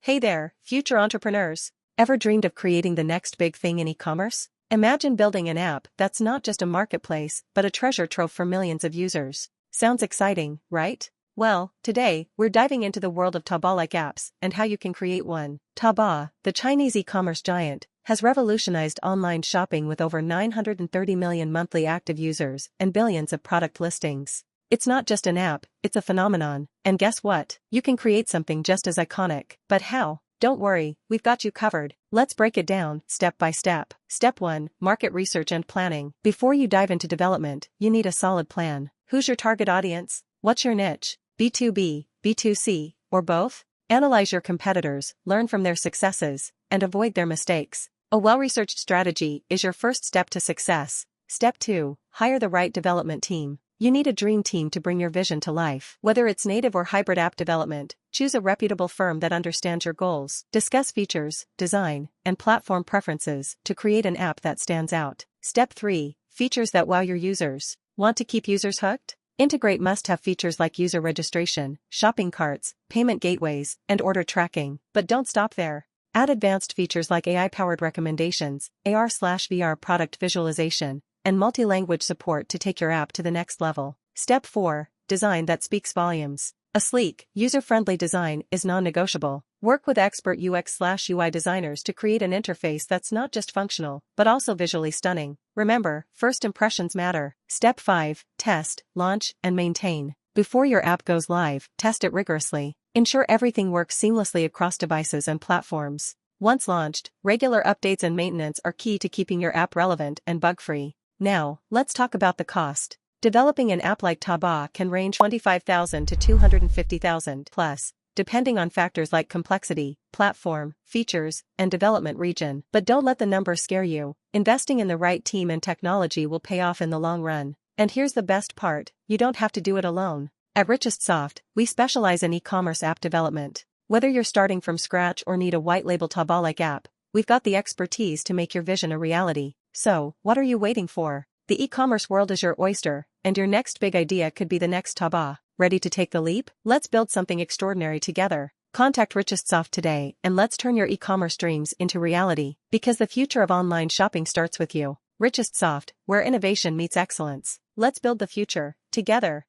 Hey there, future entrepreneurs. Ever dreamed of creating the next big thing in e-commerce? Imagine building an app that's not just a marketplace, but a treasure trove for millions of users. Sounds exciting, right? Well, today, we're diving into the world of Taobao-like apps and how you can create one. Taobao, the Chinese e-commerce giant, has revolutionized online shopping with over 930 million monthly active users and billions of product listings. It's not just an app, it's a phenomenon. And guess what? You can create something just as iconic. But how? Don't worry, we've got you covered. Let's break it down, step by step. Step 1, Market Research and Planning. Before you dive into development, you need a solid plan. Who's your target audience? What's your niche? B2B, B2C, or both? Analyze your competitors, learn from their successes, and avoid their mistakes. A well-researched strategy is your first step to success. Step 2, Hire the right development team. You need a dream team to bring your vision to life. Whether it's native or hybrid app development, choose a reputable firm that understands your goals. Discuss features, design, and platform preferences to create an app that stands out. Step 3, Features that wow your users. Want to keep users hooked? Integrate must-have features like user registration, shopping carts, payment gateways, and order tracking. But don't stop there. Add advanced features like AI-powered recommendations, AR/VR product visualization, and multi-language support to take your app to the next level. Step 4, Design that speaks volumes. A sleek, user-friendly design is non-negotiable. Work with expert UX/UI designers to create an interface that's not just functional, but also visually stunning. Remember, first impressions matter. Step 5, Test, launch, and maintain. Before your app goes live, test it rigorously. Ensure everything works seamlessly across devices and platforms. Once launched, regular updates and maintenance are key to keeping your app relevant and bug-free. Now, let's talk about the cost. Developing an app like Taobao can range $25,000 to $250,000 plus, depending on factors like complexity, platform, features, and development region. But don't let the numbers scare you. Investing in the right team and technology will pay off in the long run. And here's the best part, you don't have to do it alone. At RichestSoft, we specialize in e-commerce app development. Whether you're starting from scratch or need a white-label Taobao-like app, we've got the expertise to make your vision a reality. So, what are you waiting for? The e-commerce world is your oyster, and your next big idea could be the next Taobao. Ready to take the leap? Let's build something extraordinary together. Contact RichestSoft today and let's turn your e-commerce dreams into reality. Because the future of online shopping starts with you. RichestSoft, where innovation meets excellence. Let's build the future, together.